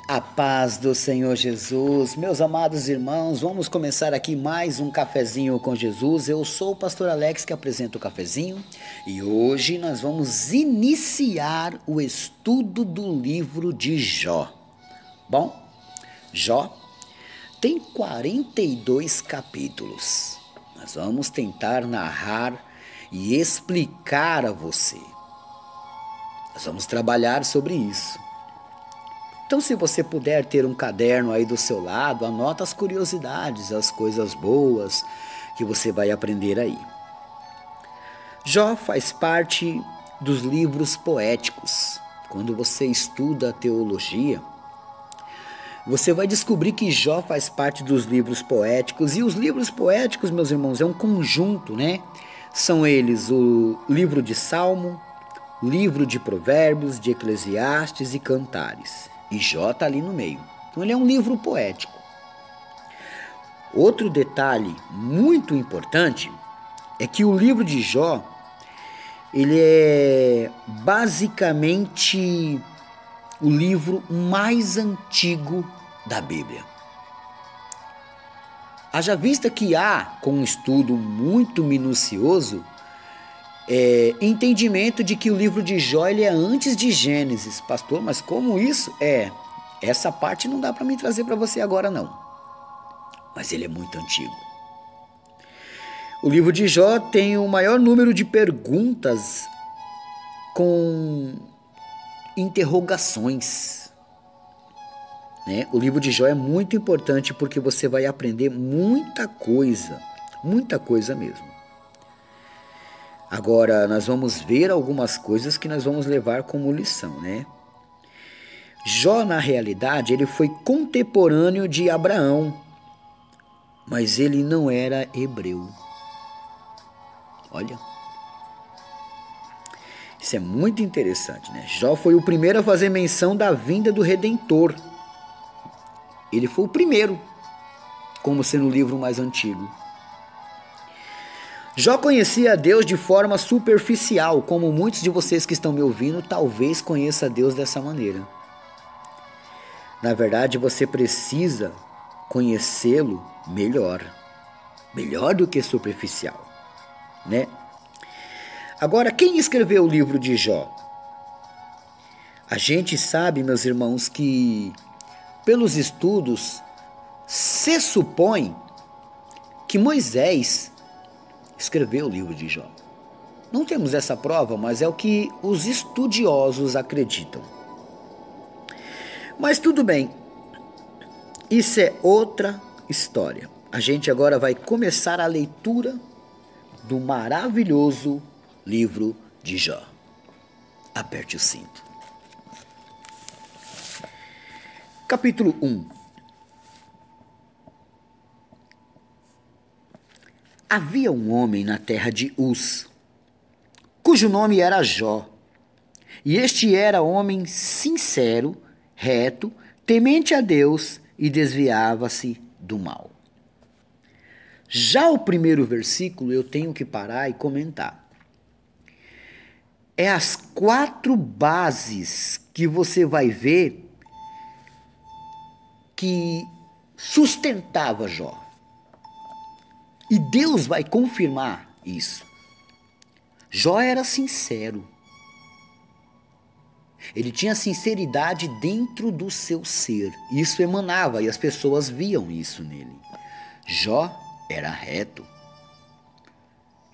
A paz do Senhor Jesus, meus amados irmãos, vamos começar aqui mais um cafezinho com Jesus. Eu sou o pastor Alex que apresenta o cafezinho e hoje nós vamos iniciar o estudo do livro de Jó. Bom, Jó tem 42 capítulos. Nós vamos tentar narrar e explicar a você. Nós vamos trabalhar sobre isso. Então, se você puder ter um caderno aí do seu lado, anota as curiosidades, as coisas boas que você vai aprender aí. Jó faz parte dos livros poéticos. Quando você estuda a teologia, você vai descobrir que Jó faz parte dos livros poéticos. E os livros poéticos, meus irmãos, é um conjunto, né? São eles o livro de Salmo, livro de Provérbios, de Eclesiastes e Cantares. E Jó está ali no meio. Então ele é um livro poético. Outro detalhe muito importante é que o livro de Jó, ele é basicamente o livro mais antigo da Bíblia. Haja vista que há, com um estudo muito minucioso, entendimento de que o livro de Jó ele é antes de Gênesis. Pastor, mas como isso? Essa parte não dá para mim trazer para você agora não. Mas ele é muito antigo. O livro de Jó tem o maior número de perguntas com interrogações. Né? O livro de Jó é muito importante porque você vai aprender muita coisa mesmo. Agora, nós vamos ver algumas coisas que nós vamos levar como lição, né? Jó, na realidade, ele foi contemporâneo de Abraão, mas ele não era hebreu. Olha, isso é muito interessante, né? Jó foi o primeiro a fazer menção da vinda do Redentor. Ele foi o primeiro, como sendo o livro mais antigo. Jó conhecia a Deus de forma superficial, como muitos de vocês que estão me ouvindo talvez conheçam a Deus dessa maneira. Na verdade, você precisa conhecê-lo melhor do que superficial, né? Agora, quem escreveu o livro de Jó? A gente sabe, meus irmãos, que pelos estudos se supõe que Moisés escreveu o livro de Jó. Não temos essa prova, mas é o que os estudiosos acreditam. Mas tudo bem, isso é outra história. A gente agora vai começar a leitura do maravilhoso livro de Jó. Aperte o cinto. Capítulo 1. Havia um homem na terra de Uz, cujo nome era Jó. E este era homem sincero, reto, temente a Deus e desviava-se do mal. Já o primeiro versículo eu tenho que parar e comentar. É as 4 bases que você vai ver que sustentava Jó. E Deus vai confirmar isso. Jó era sincero. Ele tinha sinceridade dentro do seu ser. Isso emanava e as pessoas viam isso nele. Jó era reto.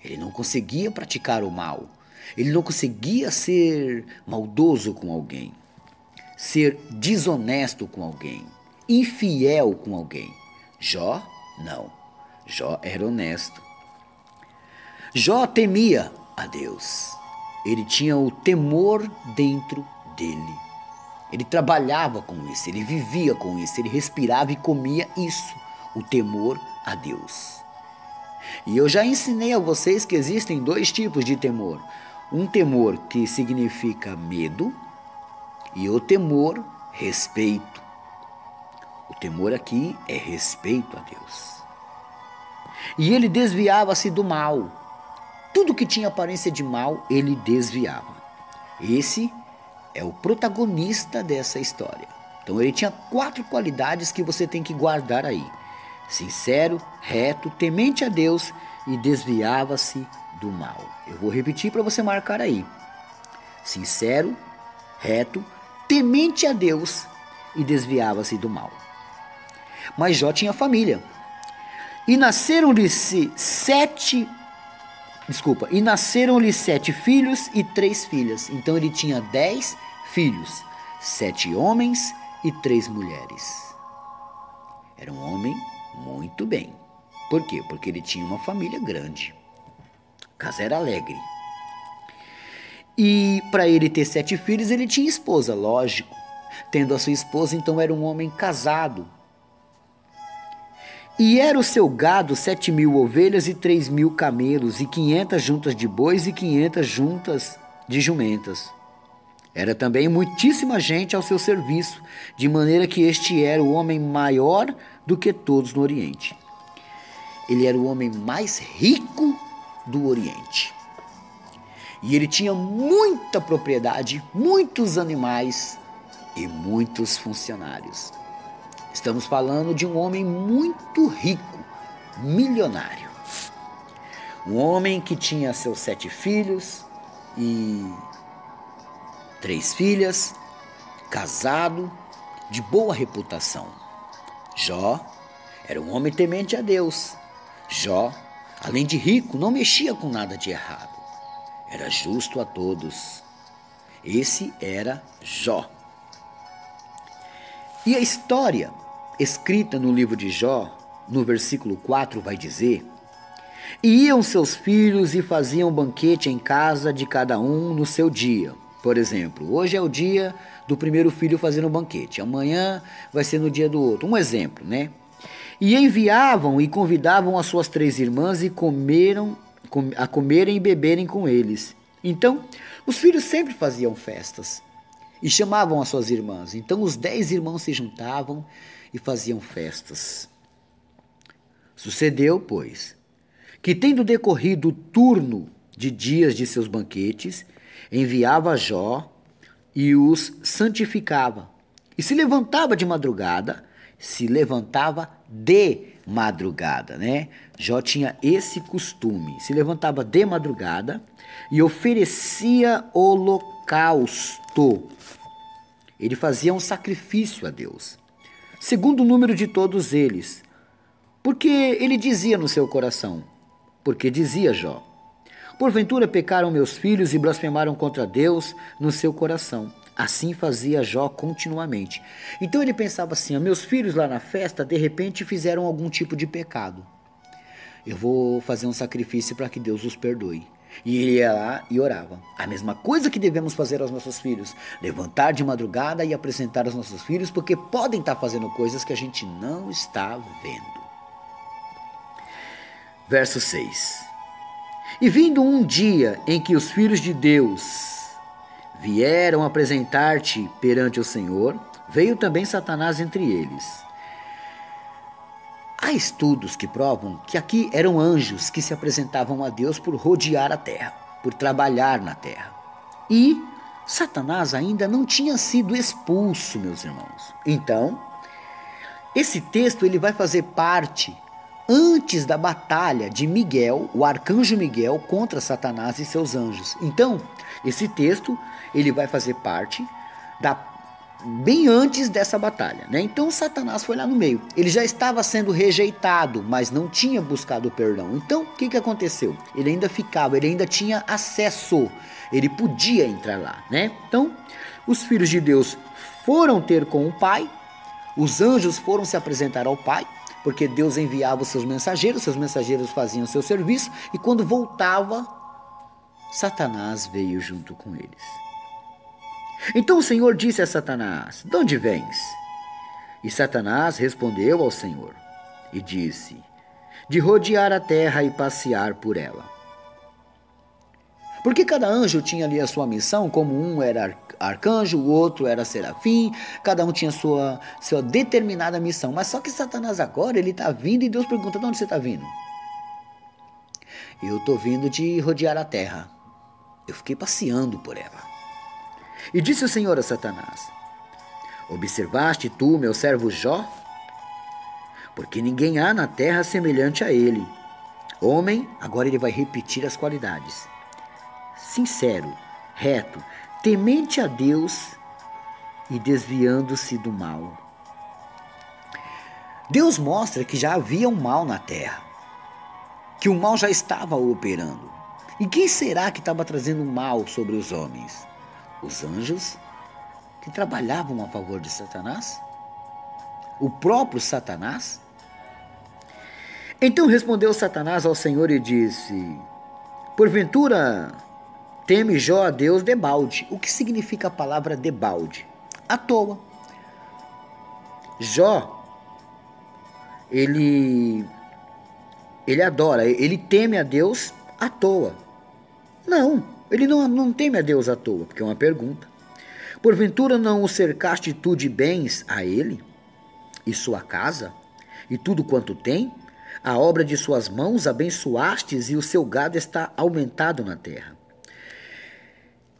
Ele não conseguia praticar o mal. Ele não conseguia ser maldoso com alguém. Ser desonesto com alguém. Infiel com alguém. Jó, não. Jó era honesto. Jó temia a Deus. Ele tinha o temor dentro dele. Ele trabalhava com isso, ele vivia com isso, ele respirava e comia isso, o temor a Deus. E eu já ensinei a vocês que existem 2 tipos de temor. Um temor que significa medo e o temor, respeito. O temor aqui é respeito a Deus. E ele desviava-se do mal. Tudo que tinha aparência de mal, ele desviava. Esse é o protagonista dessa história. Então ele tinha 4 qualidades que você tem que guardar aí: sincero, reto, temente a Deus e desviava-se do mal. Eu vou repetir para você marcar aí: sincero, reto, temente a Deus e desviava-se do mal. Mas Jó tinha família. E nasceram-lhe 7 filhos e 3 filhas. Então ele tinha 10 filhos, 7 homens e 3 mulheres. Era um homem muito bem. Por quê? Porque ele tinha uma família grande. A casa era alegre. E para ele ter 7 filhos, ele tinha esposa, lógico. Tendo a sua esposa, então era um homem casado. E era o seu gado 7.000 ovelhas e 3.000 camelos, e 500 juntas de bois e 500 juntas de jumentas. Era também muitíssima gente ao seu serviço, de maneira que este era o homem maior do que todos no Oriente. Ele era o homem mais rico do Oriente. E ele tinha muita propriedade, muitos animais e muitos funcionários. Estamos falando de um homem muito rico, milionário. Um homem que tinha seus 7 filhos e 3 filhas, casado, de boa reputação. Jó era um homem temente a Deus. Jó, além de rico, não mexia com nada de errado. Era justo a todos. Esse era Jó. E a história escrita no livro de Jó, no versículo 4, vai dizer: E iam seus filhos e faziam banquete em casa de cada um no seu dia. Por exemplo, hoje é o dia do primeiro filho fazendo banquete, amanhã vai ser no dia do outro. Um exemplo, né? E enviavam e convidavam as suas 3 irmãs e a comerem e beberem com eles. Então, os filhos sempre faziam festas e chamavam as suas irmãs. Então, os 10 irmãos se juntavam e faziam festas. Sucedeu, pois, que tendo decorrido o turno de dias de seus banquetes, enviava Jó e os santificava. E se levantava de madrugada, né? Jó tinha esse costume, se levantava de madrugada e oferecia holocausto. Ele fazia um sacrifício a Deus, segundo o número de todos eles, porque ele dizia no seu coração, porque dizia Jó: porventura pecaram meus filhos e blasfemaram contra Deus no seu coração. Assim fazia Jó continuamente. Então ele pensava assim: meus filhos lá na festa de repente fizeram algum tipo de pecado. Eu vou fazer um sacrifício para que Deus os perdoe. E ele ia lá e orava. A mesma coisa que devemos fazer aos nossos filhos: levantar de madrugada e apresentar aos nossos filhos, porque podem estar fazendo coisas que a gente não está vendo. Verso 6. E vindo um dia em que os filhos de Deus vieram apresentar-te perante o Senhor, veio também Satanás entre eles. Há estudos que provam que aqui eram anjos que se apresentavam a Deus por rodear a terra, por trabalhar na terra. E Satanás ainda não tinha sido expulso, meus irmãos. Então, esse texto ele vai fazer parte antes da batalha de Miguel, o arcanjo Miguel, contra Satanás e seus anjos. Então, esse texto ele vai fazer parte bem antes dessa batalha, né? Então Satanás foi lá no meio. Ele já estava sendo rejeitado, mas não tinha buscado perdão. Então, o que aconteceu? Ele ainda tinha acesso. Ele podia entrar lá, né? Então, os filhos de Deus foram ter com o Pai. Os anjos foram se apresentar ao Pai, porque Deus enviava os seus mensageiros faziam o seu serviço, e quando voltava, Satanás veio junto com eles. Então o Senhor disse a Satanás: de onde vens? E Satanás respondeu ao Senhor e disse: de rodear a terra e passear por ela. Porque cada anjo tinha ali a sua missão, como um era arcanjo, o outro era serafim, cada um tinha sua determinada missão. Mas só que Satanás agora, ele está vindo e Deus pergunta: de onde você está vindo? Eu estou vindo de rodear a terra. Eu fiquei passeando por ela. E disse o Senhor a Satanás: Observaste tu, meu servo Jó? Porque ninguém há na terra semelhante a ele. Homem, agora ele vai repetir as qualidades. Sincero, reto, temente a Deus e desviando-se do mal. Deus mostra que já havia um mal na terra, que o mal já estava operando. E quem será que estava trazendo o mal sobre os homens? Os anjos que trabalhavam a favor de Satanás? O próprio Satanás? Então respondeu Satanás ao Senhor e disse: porventura teme Jó a Deus debalde. O que significa a palavra debalde? À toa. Jó, ele adora, ele teme a Deus à toa. Não, ele não teme a Deus à toa, porque é uma pergunta. Porventura não o cercaste tu de bens a ele, e sua casa, e tudo quanto tem? A obra de suas mãos abençoastes, e o seu gado está aumentado na terra.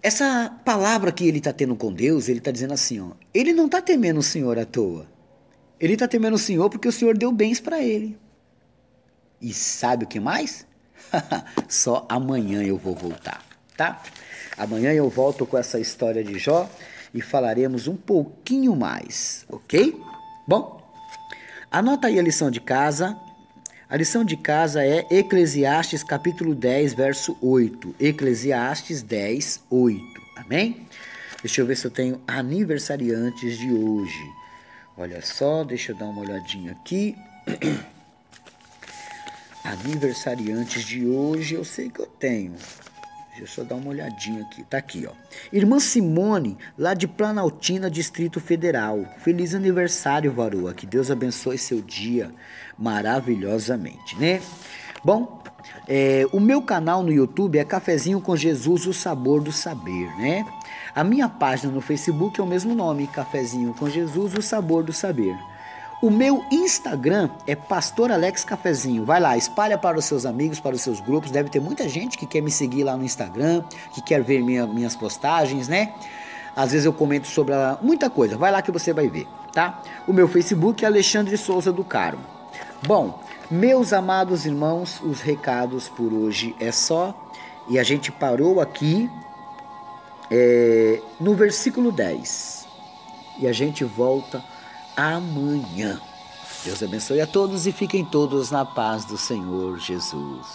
Essa palavra que ele está tendo com Deus, ele está dizendo assim, ó, ele não está temendo o Senhor à toa. Ele está temendo o Senhor porque o Senhor deu bens para ele. E sabe o que mais? Só amanhã eu vou voltar, tá? Amanhã eu volto com essa história de Jó e falaremos um pouquinho mais, ok? Bom, anota aí a lição de casa. A lição de casa é Eclesiastes capítulo 10, verso 8. Eclesiastes 10, 8. Amém? Deixa eu ver se eu tenho aniversariantes de hoje. Olha só, deixa eu dar uma olhadinha aqui. Aniversariantes de hoje, eu sei que eu tenho. Deixa eu só dar uma olhadinha aqui. Tá aqui, ó. Irmã Simone, lá de Planaltina, Distrito Federal. Feliz aniversário, varoa. Que Deus abençoe seu dia maravilhosamente, né? Bom, o meu canal no YouTube é Cafezinho com Jesus, o sabor do saber, né? A minha página no Facebook é o mesmo nome, Cafezinho com Jesus, o sabor do saber. O meu Instagram é Pastor Alex Cafezinho. Vai lá, espalha para os seus amigos, para os seus grupos. Deve ter muita gente que quer me seguir lá no Instagram, que quer ver minhas postagens, né? Às vezes eu comento sobre muita coisa. Vai lá que você vai ver, tá? O meu Facebook é Alexandre Souza do Carmo. Bom, meus amados irmãos, os recados por hoje é só. E a gente parou aqui no versículo 10. E a gente volta amanhã. Deus abençoe a todos e fiquem todos na paz do Senhor Jesus.